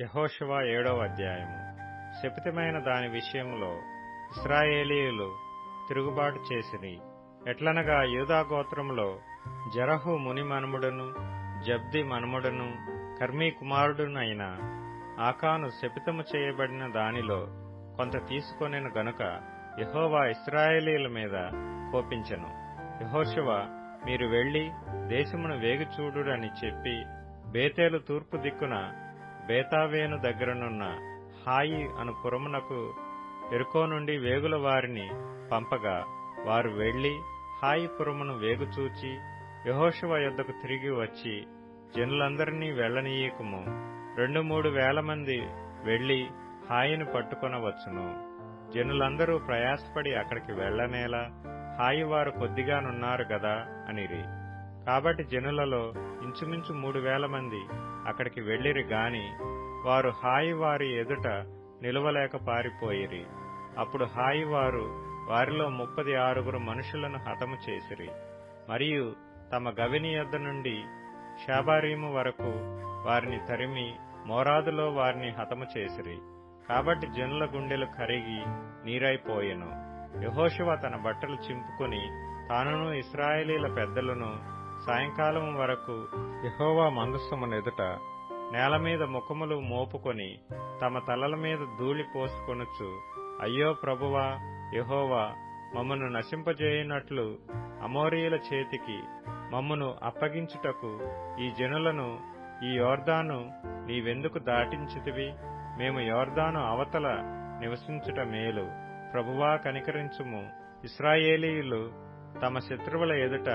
యెహోషువ 7వ అధ్యాయము. శపితమైన దాని విషయంలో ఇశ్రాయేలీయులు తిరుగుబాటు చేసిరి. ఎట్లనగా యూదా గోత్రములో జెరహు ముని మనుమడును జబ్ది మనుమడును కర్మీ కుమారుడునైన ఆకాను శపితము చేయబడిన దానిలో కొంత తీసుకొనెను గనుక యెహోవా ఇశ్రాయేలీయుల మీద కోపించెను. యెహోషువ, మీరు వెళ్లి దేశమును వేగుచూడుడని చెప్పి బేతేలు తూర్పు దిక్కున బేతావేను దగ్గరనున్న హాయి అను పురమునకు ఎరుకో నుండి వేగుల వారిని పంపగా వారు వెళ్లి హాయి పురమును వేగుచూచి యెహోషువ యొద్దకు తిరిగి వచ్చి, జనులందరినీ వెళ్లనీయకుము, 2-3 వేల మంది వెళ్లి హాయిని పట్టుకొనవచ్చును. జనులందరూ ప్రయాసపడి అక్కడికి వెళ్లనేలా, హాయి వారు కొద్దిగానున్నారు గదా అనిరి. కాబట్టి జనులలో ఇంచుమించు 3,000 మంది అక్కడికి వెళ్లిరి గాని వారు హాయి వారి ఎదుట నిలువలేక పారిపోయిరి. అప్పుడు హాయి వారు వారిలో 36 మనుషులను హతము చేసిరి. మరియు తమ గవిని యొద్ద నుండి షాబారీము వరకు వారిని తరిమి మోరాదులో వారిని హతము చేసిరి. కాబట్టి జనుల గుండెలు కరిగి నీరైపోయెను. యెహోషువ తన బట్టలు చింపుకొని తానును ఇశ్రాయేలీల పెద్దలను సాయంకాలం వరకు యెహోవా మందసమునెదుట నేల మీద ముఖములు మోపుకొని తమ తలల మీద ధూళి పోసుకొనుచు, అయ్యో ప్రభువా యెహోవా, మమ్మను నశింపజేయునట్లు అమోరీయుల చేతికి మమ్మను అప్పగించుటకు ఈ జనులను ఈ యొర్దాను నీవెందుకు దాటించితివి? మేము యొర్దాను అవతల నివసించుట మేలు. ప్రభువా కనికరించుము. ఇశ్రాయేలీయులు తమ శత్రువుల ఎదుట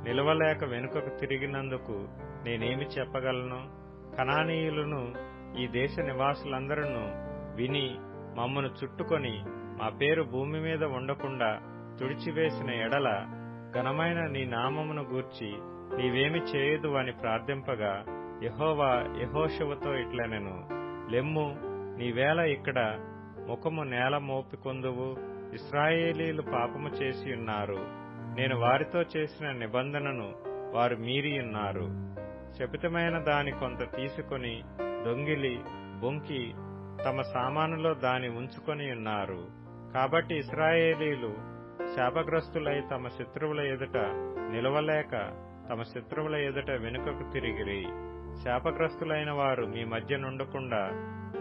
నిలవలేక వెనుకకు తిరిగినందుకు నేనేమి చెప్పగలను? కనానీయులను ఈ దేశ నివాసులందరూ విని మమ్మను చుట్టుకొని మా పేరు భూమి మీద ఉండకుండా తుడిచివేసిన ఎడల ఘనమైన నీ నామమును గూర్చి నీవేమి చేయదు అని ప్రార్థింపగా, యెహోవా యెహోషువతో ఇట్లనెను, లెమ్ము, నీవేళ ఇక్కడ ముఖము నేల మోపికొందువు. ఇశ్రాయేలీలు పాపము చేసి ఉన్నారు. నేను వారితో చేసిన నిబంధనను వారు మీరియున్నారు. శపితమైన దాని కొంత తీసుకొని దొంగిలి బొంకి తమ సామానులో దాని ఉంచుకొని ఉన్నారు. కాబట్టి ఇశ్రాయేలీలు శాపగ్రస్తులై తమ శత్రువుల ఎదుట నిలవలేక తమ శత్రువుల ఎదుట వెనుకకు తిరిగిరి. శాపగ్రస్తులైన వారు మీ మధ్య నుండకుండా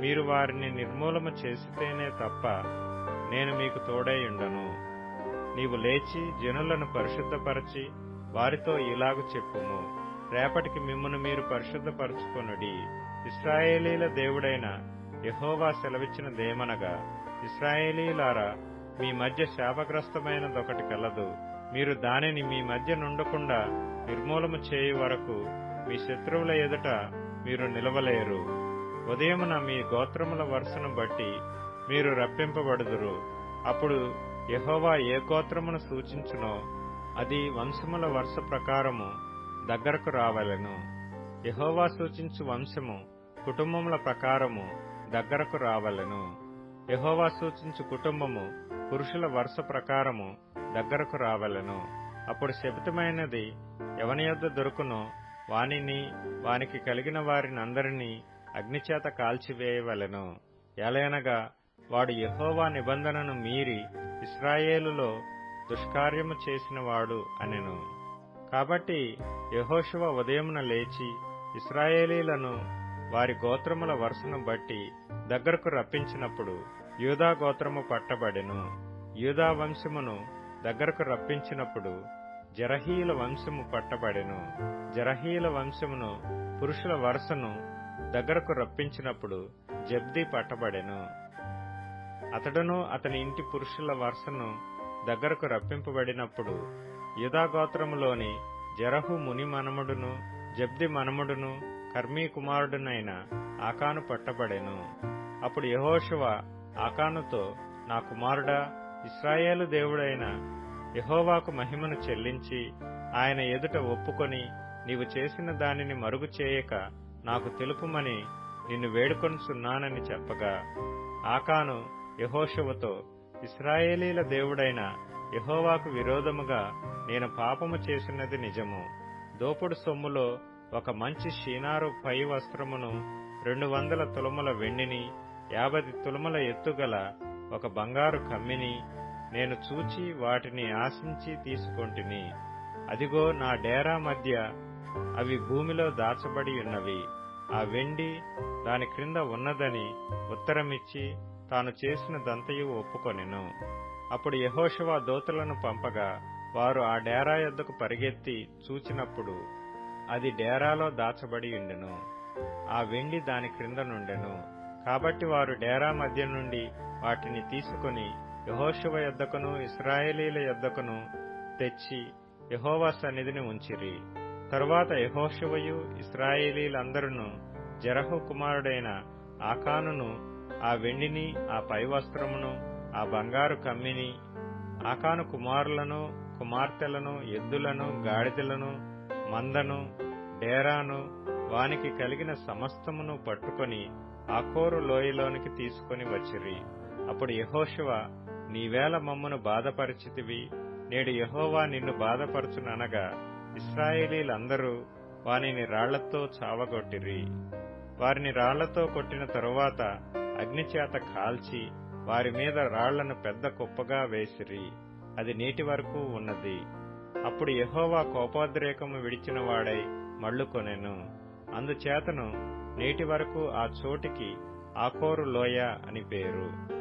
మీరు వారిని నిర్మూలన చేసితేనే తప్ప నేను మీకు తోడై ఉండను. నీవు లేచి జనులను పరిశుద్ధపరచి వారితో ఇలాగు చెప్పుము, రేపటికి మిమ్మును మీరు పరిశుద్ధపరచుకొనుడి. ఇశ్రాయేలీల దేవుడైన యెహోవా సెలవిచ్చినదేమనగా, ఇశ్రాయేలీలారా, మీ మధ్య శాపగ్రస్తమైనదొకటి కలదు. మీరు దానిని మీ మధ్య నుండకుండా నిర్మూలము చేయు వరకు మీ శత్రువుల ఎదుట మీరు నిలవలేరు. ఉదయమున మీ గోత్రముల వరుసను బట్టి మీరు రప్పింపబడుదురు. అప్పుడు యెహోవా ఏ గోత్రమును సూచించునో అది వంశముల వరుస ప్రకారము దగ్గరకు రావలెను. యెహోవా సూచించు వంశము కుటుంబముల ప్రకారము దగ్గరకు రావలెను. యెహోవా సూచించు కుటుంబము పురుషుల వరుస ప్రకారము దగ్గరకు రావలెను. అప్పుడు శపితమైనది ఎవని యొద్ద దొరుకునో వానిని వానికి కలిగిన వారినందరినీ అగ్నిచేత కాల్చివేయవలెను. ఎలయనగా వాడు యెహోవా నిబంధనను మీరి ఇశ్రాయేలులో దుష్కార్యము చేసినవాడు అనెను. కాబట్టి యెహోషువ ఉదయమున లేచి ఇశ్రాయేలీలను వారి గోత్రముల వరుసను బట్టి దగ్గరకు రప్పించినప్పుడు యూదా గోత్రము పట్టబడెను. యూదా వంశమును దగ్గరకు రప్పించినప్పుడు జెరహీయుల వంశము పట్టబడెను. జెరహీయుల వంశమును పురుషుల వరుసను దగ్గరకు రప్పించినప్పుడు జబ్ది పట్టబడెను. అతడును అతని ఇంటి పురుషుల వరుసను దగ్గరకు రప్పింపబడినప్పుడు యూదా గోత్రములోని జెరహు ముని మనుమడును జబ్ది మనుమడును కర్మీ కుమారుడునైన ఆకాను పట్టబడెను. అప్పుడు యెహోషువ ఆకానుతో, నా కుమారుడా, ఇశ్రాయేలు దేవుడైన యెహోవాకు మహిమను చెల్లించి ఆయన ఎదుట ఒప్పుకొని నీవు చేసిన దానిని మరుగు చేయక నాకు తెలుపుమని నిన్ను వేడుకొనుచున్నానని చెప్పగా, ఆకాను యెహోషువతో, ఇశ్రాయేలీల దేవుడైన యెహోవాకు విరోధముగా నేను పాపము చేసినది నిజము. దోపుడు సొమ్ములో ఒక మంచి షీనారు పై వస్త్రమును 200 తులముల వెండిని 50 తులముల ఎత్తుగల ఒక బంగారు కమ్మిని నేను చూచి వాటిని ఆశించి తీసుకొంటిని. అదిగో నా డేరా మధ్య అవి భూమిలో దాచబడి ఉన్నవి. ఆ వెండి దాని క్రింద ఉన్నదని ఉత్తరమిచ్చి తాను చేసినదంతయు ఒప్పుకొనెను. అప్పుడు యెహోషువ దూతలను పంపగా వారు ఆ డేరా యొద్దకు పరిగెత్తి చూచినప్పుడు అది డేరాలో దాచబడి ఉండెను. ఆ వెండి దాని క్రింద నుండెను. కాబట్టి వారు డేరా మధ్య నుండి వాటిని తీసుకుని యెహోషువ యొద్దకును ఇశ్రాయేలీయుల యొద్దకును తెచ్చి యెహోవా సన్నిధిని ఉంచిరి. తరువాత యెహోషువయు ఇశ్రాయేలీయులందరూ జెరహు కుమారుడైన ఆకానును ఆ వెండిని, ఆ పైవస్త్రమును, ఆ బంగారు కమ్మిని, ఆకాను కుమారులను కుమార్తెలను, ఎద్దులను, గాడిదలను, మందను, డేరాను, వానికి కలిగిన సమస్తమును పట్టుకొని ఆకోరు లోయలోనికి తీసుకొని వచ్చిరి. అప్పుడు యెహోషువ, నీవేళ మమ్మను బాధపరిచితివి, నేడు యెహోవా నిన్ను బాధపరచుననగా ఇశ్రాయేలీలందరూ వానిని రాళ్లతో చావగొట్టిరి. వారిని రాళ్లతో కొట్టిన తరువాత అగ్నిచేత కాల్చి వారి మీద రాళ్లను పెద్ద కుప్పగా వేసిరి. అది నేటి వరకు ఉన్నది. అప్పుడు యెహోవా కోపోద్రేకము విడిచిన వాడై మళ్లుకొనెను. అందుచేతను నేటి వరకు ఆ చోటికి ఆకోరు లోయ అని పేరు.